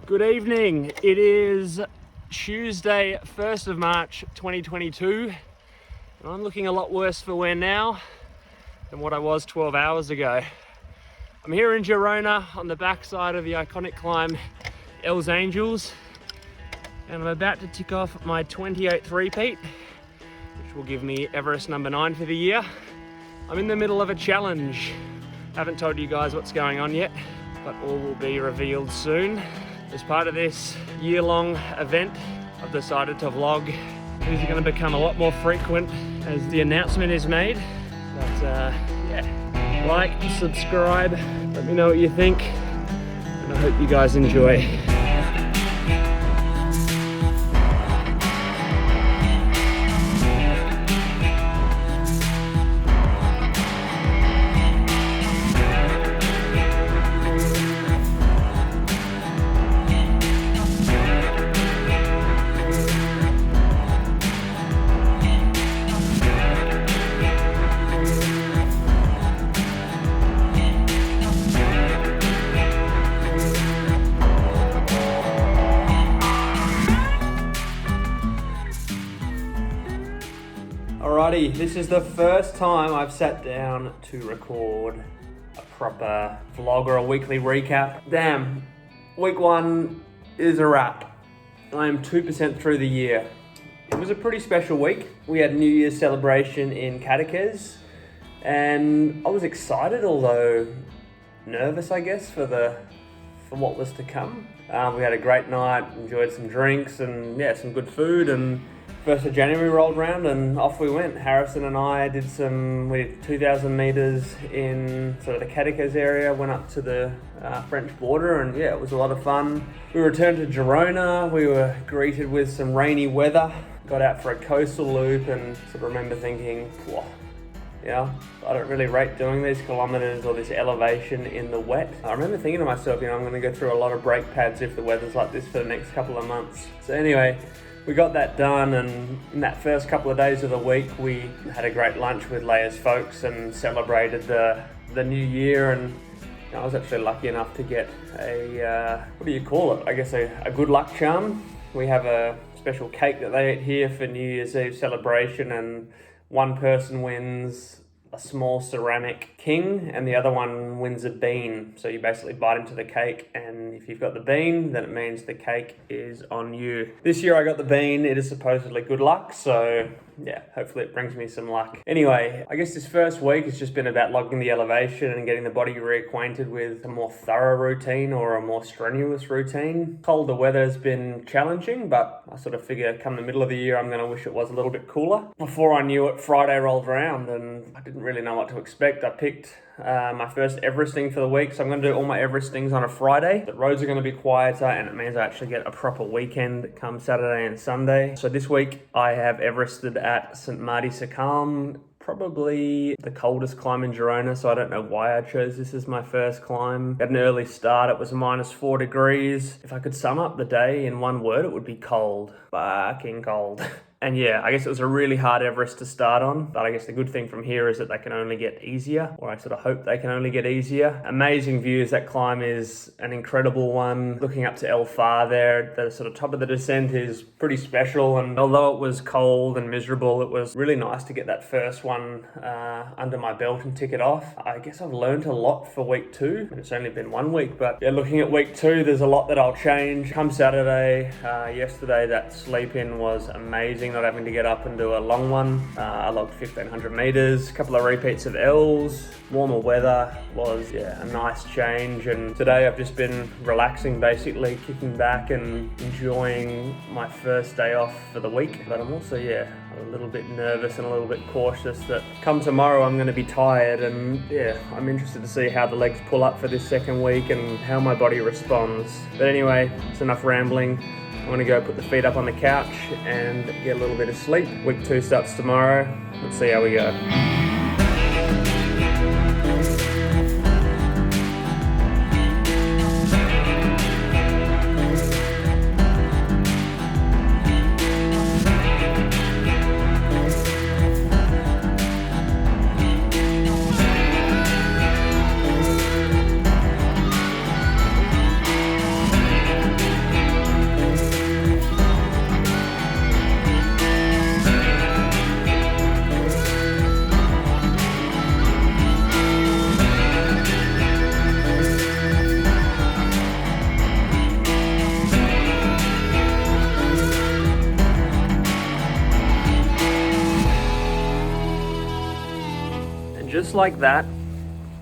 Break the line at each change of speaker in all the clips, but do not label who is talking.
Good evening. It is Tuesday, 1st of March 2022, and I'm looking a lot worse for wear now than what I was 12 hours ago. I'm here in Girona on the backside of the iconic climb Els Angels, and I'm about to tick off my 28th repeat, which will give me Everest number 9 for the year. I'm in the middle of a challenge. I haven't told you guys what's going on yet, but all will be revealed soon. As part of this year-long event, I've decided to vlog. These are going to become a lot more frequent as the announcement is made. But yeah, like, subscribe, let me know what you think, and I hope you guys enjoy. Alrighty, this is the first time I've sat down to record a proper vlog or a weekly recap. Damn, week one is a wrap. I am 2% through the year. It was a pretty special week. We had New Year's celebration in Catechese, and I was excited, although nervous, I guess, for what was to come. We had a great night, enjoyed some drinks and yeah, some good food, and 1st of January rolled around and off we went. Harrison and I we did 2,000 meters in sort of the Catechese area, went up to the French border, and yeah, it was a lot of fun. We returned to Girona. We were greeted with some rainy weather, got out for a coastal loop, and sort of remember thinking, whoa, yeah, I don't really rate doing these kilometers or this elevation in the wet. I remember thinking to myself, I'm going to go through a lot of brake pads if the weather's like this for the next couple of months. So anyway, we got that done, and in that first couple of days of the week, we had a great lunch with Leia's folks and celebrated the new year. And I was actually lucky enough to get a, what do you call it? I guess a good luck charm. We have a special cake that they eat here for New Year's Eve celebration, and one person wins a small ceramic king and the other one wins a bean. So you basically bite into the cake, and if you've got the bean, then it means the cake is on you. This year I got the bean. It is supposedly good luck, so yeah, hopefully it brings me some luck. Anyway, I guess this first week has just been about logging the elevation and getting the body reacquainted with a more thorough routine or a more strenuous routine. Colder weather has been challenging, but I sort of figure come the middle of the year I'm going to wish it was a little bit cooler. Before I knew it, Friday rolled around and I didn't really know what to expect. I picked my first Everesting for the week, so I'm going to do all my Everestings on a Friday. The roads are going to be quieter, and it means I actually get a proper weekend come Saturday and Sunday. So this week I have Everested at St. Marty-sur-Calme, probably the coldest climb in Girona, so I don't know why I chose this as my first climb. At an early start, it was -4 degrees. If I could sum up the day in one word, it would be cold. Fucking cold. And yeah, I guess it was a really hard Everest to start on, but I guess the good thing from here is that they can only get easier, or I sort of hope they can only get easier. Amazing views. That climb is an incredible one. Looking up to El Far there, the sort of top of the descent is pretty special, and although it was cold and miserable, it was really nice to get that first one under my belt and tick it off. I guess I've learned a lot for week 2, and it's only been 1 week, but yeah, looking at week 2, there's a lot that I'll change. Come Saturday, yesterday, that sleep in was amazing. Not having to get up and do a long one. I logged 1,500 meters, a couple of repeats of Els. Warmer weather was, yeah, a nice change. And today I've just been relaxing, basically kicking back and enjoying my first day off for the week. But I'm also, yeah, a little bit nervous and a little bit cautious that come tomorrow I'm going to be tired, and yeah, I'm interested to see how the legs pull up for this second week and how my body responds. But anyway, it's enough rambling. I'm going to go put the feet up on the couch and get a little bit of sleep. Week 2 starts tomorrow. Let's see how we go. just like that,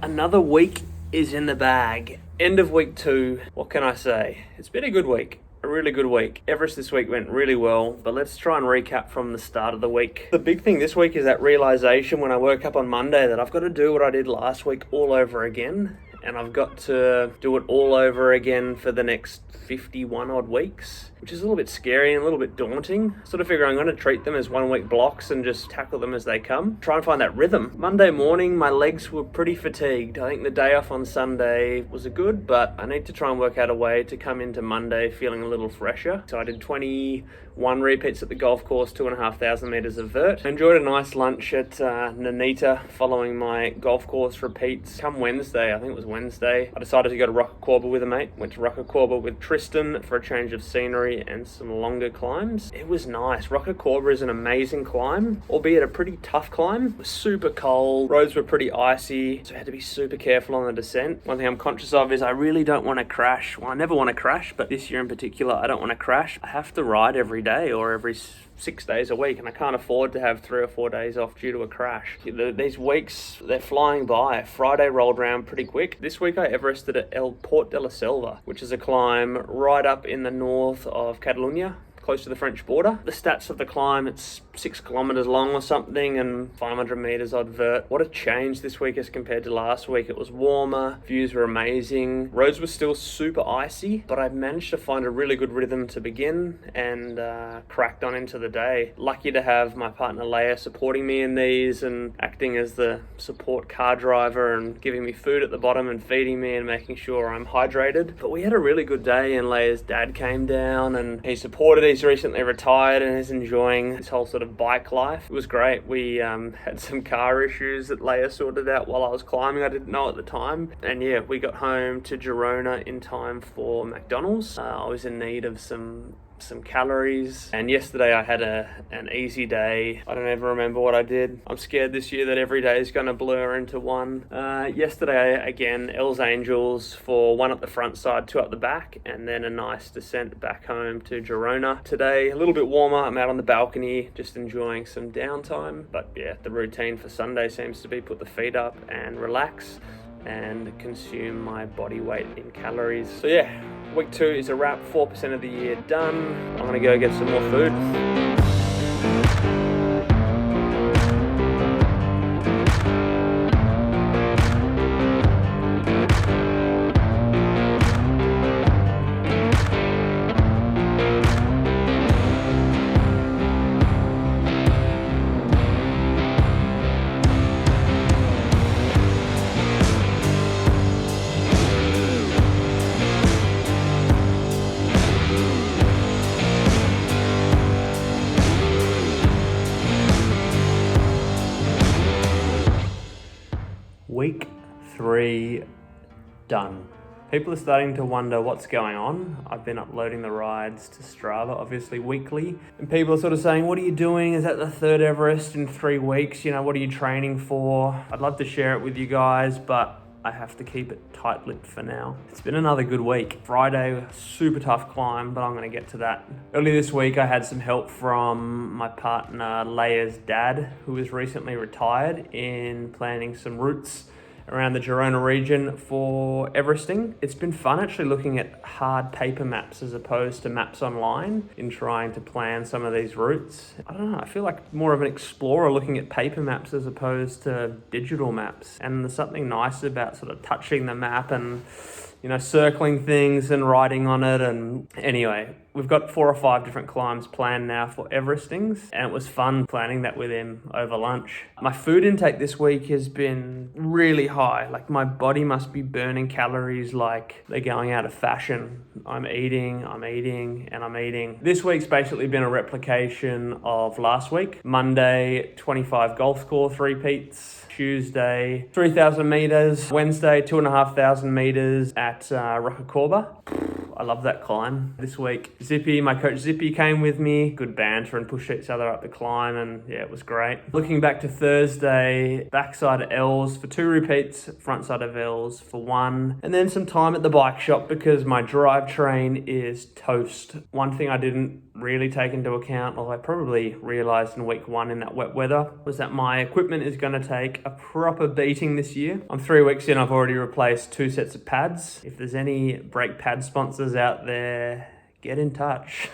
another week is in the bag. End of week 2. What can I say? It's been a good week. A really good week. Everest this week went really well, but let's try and recap from the start of the week. The big thing this week is that realization when I woke up on Monday that I've got to do what I did last week all over again, and I've got to do it all over again for the next 51 odd weeks, which is a little bit scary and a little bit daunting. Sort of figure I'm going to treat them as 1 week blocks and just tackle them as they come. Try and find that rhythm. Monday morning, my legs were pretty fatigued. I think the day off on Sunday was good, but I need to try and work out a way to come into Monday feeling a little fresher. So I did 21 repeats at the golf course, 2,500 meters of vert. I enjoyed a nice lunch at Nanita following my golf course repeats. Come Wednesday, I think it was Wednesday, I decided to go to Rocacorba with a mate. Went to Rocacorba with Tristan for a change of scenery and some longer climbs. It was nice. Rocacorba is an amazing climb, albeit a pretty tough climb. It was super cold, roads were pretty icy, so I had to be super careful on the descent. One thing I'm conscious of is I really don't want to crash. Well, I never want to crash, but this year in particular, I don't want to crash. I have to ride every day or every 6 days a week, and I can't afford to have 3 or 4 days off due to a crash. These weeks, they're flying by. Friday rolled around pretty quick. This week I Everested at El Port de la Selva, which is a climb right up in the north of Catalonia, close to the French border. The stats of the climb, it's 6 kilometers long or something and 500 meters odd vert. What a change this week as compared to last week. It was warmer, views were amazing, roads were still super icy, but I managed to find a really good rhythm to begin and cracked on into the day. Lucky to have my partner Leia supporting me in these and acting as the support car driver and giving me food at the bottom and feeding me and making sure I'm hydrated. But we had a really good day, and Leia's dad came down and he supported. He's recently retired and is enjoying his whole sort of bike life. It was great. We had some car issues that Leia sorted out while I was climbing. I didn't know at the time. And yeah, we got home to Girona in time for McDonald's. I was in need of some calories, and yesterday I had an easy day. I don't ever remember what I did. I'm scared this year that every day is going to blur into one. Yesterday again, Els Angels for 1 up the front side, 2 up the back, and then a nice descent back home to Girona. Today a little bit warmer. I'm out on the balcony just enjoying some downtime, but yeah, the routine for Sunday seems to be put the feet up and relax and consume my body weight in calories. So yeah, week 2 is a wrap. 4% of the year done. I'm gonna go get some more food. Week 3 done. People are starting to wonder what's going on. I've been uploading the rides to Strava, obviously weekly, and people are sort of saying, what are you doing? Is that the 3rd Everest in 3 weeks? You know, what are you training for? I'd love to share it with you guys, but I have to keep it tight-lipped for now. It's been another good week. Friday, super tough climb, but I'm going to get to that. Earlier this week, I had some help from my partner Leia's dad, who was recently retired, in planning some routes around the Girona region for Everesting. It's been fun actually looking at hard paper maps as opposed to maps online in trying to plan some of these routes. I don't know, I feel like more of an explorer looking at paper maps as opposed to digital maps. And there's something nice about sort of touching the map and, you know, circling things and writing on it. And anyway, we've got 4 or 5 different climbs planned now for Everestings, and it was fun planning that with him over lunch. My food intake this week has been really high. Like, my body must be burning calories like they're going out of fashion. I'm eating. This week's basically been a replication of last week. Monday, 25 golf course repeats. Tuesday, 3,000 meters. Wednesday, 2,500 meters at Rocacorba. I love that climb. This week, Zippy, my coach Zippy, came with me. Good banter and pushed each other up the climb, and yeah, it was great. Looking back to Thursday, backside of Els for 2 repeats, front side of Els for 1, and then some time at the bike shop because my drivetrain is toast. One thing I didn't really take into account, or I probably realised in week 1 in that wet weather, was that my equipment is going to take a proper beating this year. I'm 3 weeks in, I've already replaced 2 sets of pads. If there's any brake pad sponsors out there, get in touch.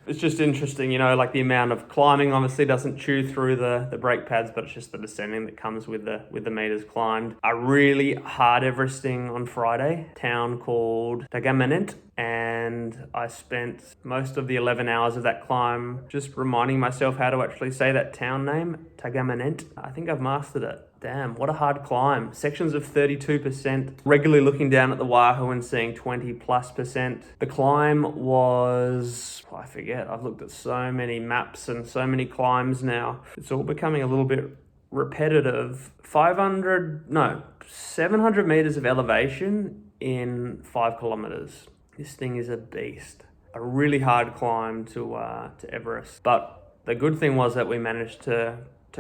It's just interesting, you know, like the amount of climbing obviously doesn't chew through the brake pads, but it's just the descending that comes with the meters climbed. A really hard Everesting on Friday, town called Tagamanent, and I spent most of the 11 hours of that climb just reminding myself how to actually say that town name, Tagamanent. I think I've mastered it. Damn, what a hard climb. Sections of 32%, regularly looking down at the Wahoo and seeing 20+%. The climb was, I forget, I've looked at so many maps and so many climbs now. It's all becoming a little bit repetitive. 700 meters of elevation in 5 kilometers. This thing is a beast. A really hard climb to Everest. But the good thing was that we managed to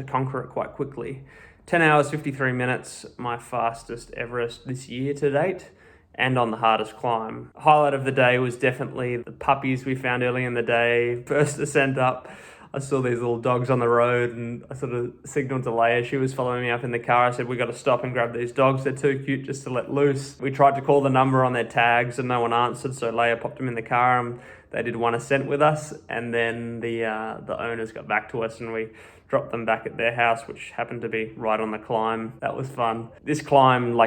conquer it quite quickly. 10 hours, 53 minutes, my fastest Everest this year to date, and on the hardest climb. Highlight of the day was definitely the puppies we found early in the day. First ascent up, I saw these little dogs on the road, and I sort of signaled to Leia. She was following me up in the car. I said, we got to stop and grab these dogs. They're too cute just to let loose. We tried to call the number on their tags and no one answered, so Leia popped them in the car and they did 1 ascent with us, and then the owners got back to us and we dropped them back at their house, which happened to be right on the climb. That was fun. This climb,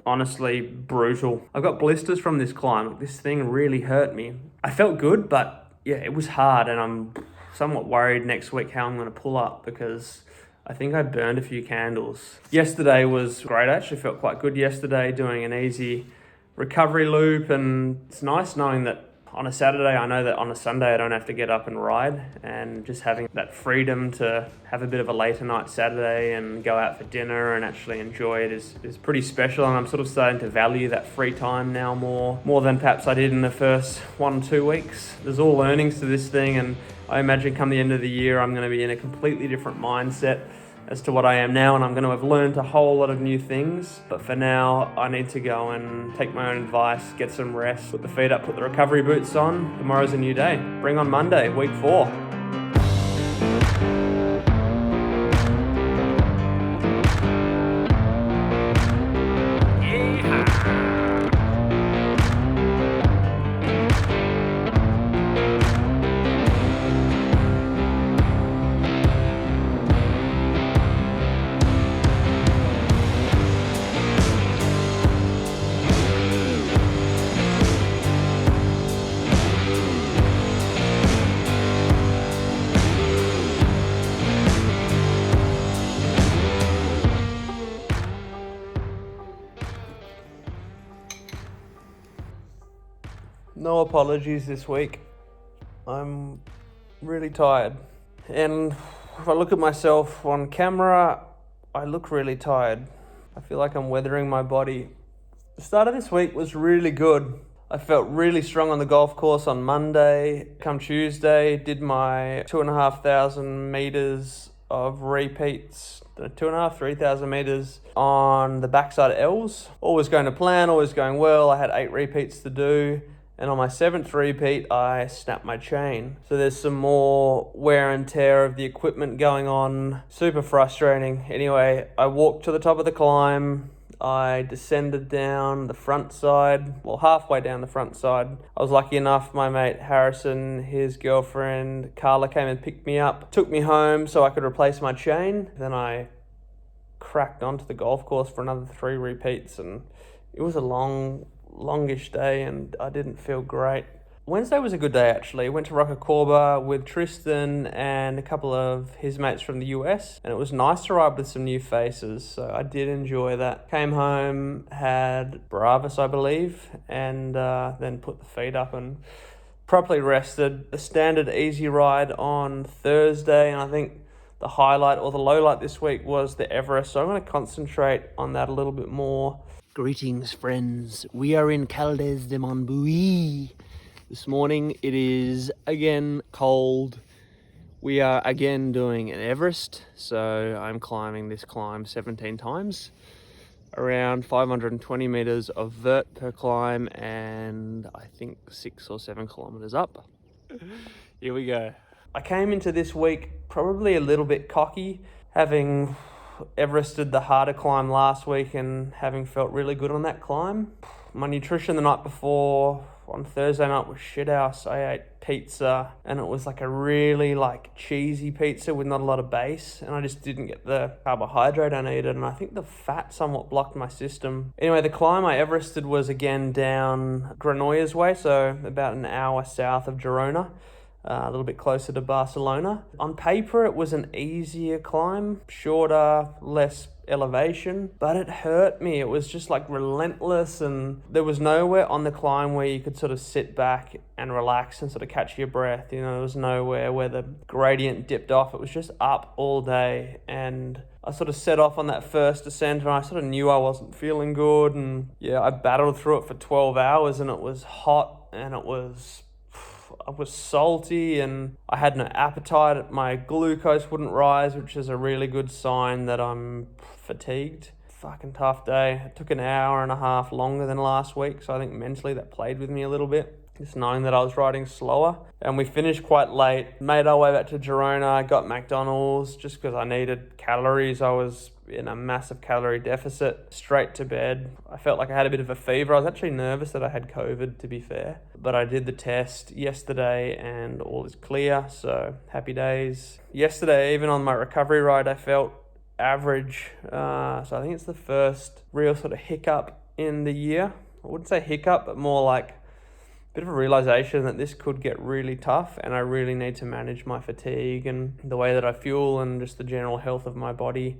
honestly, brutal. I got blisters from this climb. This thing really hurt me. I felt good, but yeah, it was hard, and I'm somewhat worried next week how I'm going to pull up, because I think I burned a few candles. Yesterday was great. I actually felt quite good yesterday doing an easy recovery loop, and it's nice knowing that on a Saturday, I know that on a Sunday I don't have to get up and ride, and just having that freedom to have a bit of a later night Saturday and go out for dinner and actually enjoy it is pretty special. And I'm sort of starting to value that free time now more than perhaps I did in the first 1 or 2 weeks. There's all learnings to this thing, and I imagine come the end of the year I'm going to be in a completely different mindset as to what I am now, and I'm going to have learned a whole lot of new things. But for now, I need to go and take my own advice, get some rest, put the feet up, put the recovery boots on. Tomorrow's a new day. Bring on Monday, week 4. No apologies this week. I'm really tired. And if I look at myself on camera, I look really tired. I feel like I'm weathering my body. The start of this week was really good. I felt really strong on the golf course on Monday. Come Tuesday, did my 2,500 meters of repeats, 3,000 meters on the backside of L's. Always going to plan, always going well. I had 8 repeats to do. And on my 7th repeat, I snapped my chain. So there's some more wear and tear of the equipment going on. Super frustrating. Anyway, I walked to the top of the climb. I descended down the front side, halfway down the front side. I was lucky enough, my mate Harrison, his girlfriend Carla came and picked me up, took me home so I could replace my chain. Then I cracked onto the golf course for another 3 repeats, and it was a longish day and I didn't feel great. Wednesday was a good day actually. Went to Rocacorba with Tristan and a couple of his mates from the US, and it was nice to ride with some new faces, so I did enjoy that. Came home, had Bravas I believe, and then put the feet up and properly rested. A standard easy ride on Thursday, and I think the highlight or the lowlight this week was the Everest, so I'm going to concentrate on that a little bit more. Greetings, friends. We are in Caldes de Montbui. This morning it is again cold. We are again doing an Everest, so I'm climbing this climb 17 times. Around 520 meters of vert per climb, and I think 6 or 7 kilometers up.
Here we go.
I came into this week probably a little bit cocky, having Everested the harder climb last week and having felt really good on that climb. My nutrition the night before on Thursday night was shit house. I ate pizza and it was like a really cheesy pizza with not a lot of base, and I just didn't get the carbohydrate I needed, and I think the fat somewhat blocked my system. Anyway, the climb I Everested was again down Granollers way, so about an hour south of Girona. A little bit closer to Barcelona. On paper, it was an easier climb, shorter, less elevation, but it hurt me. It was just relentless, and there was nowhere on the climb where you could sort of sit back and relax and sort of catch your breath. There was nowhere where the gradient dipped off. It was just up all day, and I sort of set off on that first descent and I sort of knew I wasn't feeling good, and I battled through it for 12 hours, and it was hot and I was salty and I had no appetite. My glucose wouldn't rise, which is a really good sign that I'm fatigued. Fucking tough day. It took an hour and a half longer than last week, so I think mentally that played with me a little bit, just knowing that I was riding slower. And we finished quite late, made our way back to Girona, got McDonald's just because I needed calories. I was in a massive calorie deficit, straight to bed. I felt like I had a bit of a fever. I was actually nervous that I had COVID, to be fair, but I did the test yesterday and all is clear, so happy days. Yesterday, even on my recovery ride, I felt average, so I think it's the first real sort of hiccup in the year. I wouldn't say hiccup, but more like a bit of a realization that this could get really tough and I really need to manage my fatigue and the way that I fuel and just the general health of my body.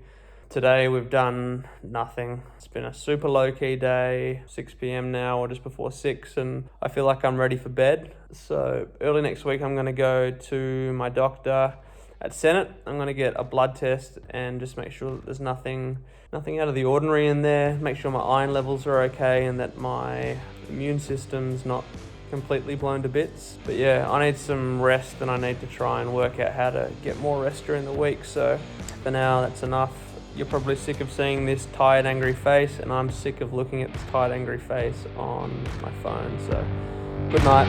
Today we've done nothing. It's been a super low-key day, 6 p.m. now or just before 6, and I feel like I'm ready for bed. So early next week I'm going to go to my doctor at Senate. I'm going to get a blood test and just make sure that there's nothing out of the ordinary in there, make sure my iron levels are okay and that my immune system's not completely blown to bits. But yeah, I need some rest and I need to try and work out how to get more rest during the week. So for now, that's enough. You're probably sick of seeing this tired, angry face, and I'm sick of looking at this tired, angry face on my phone. So good night.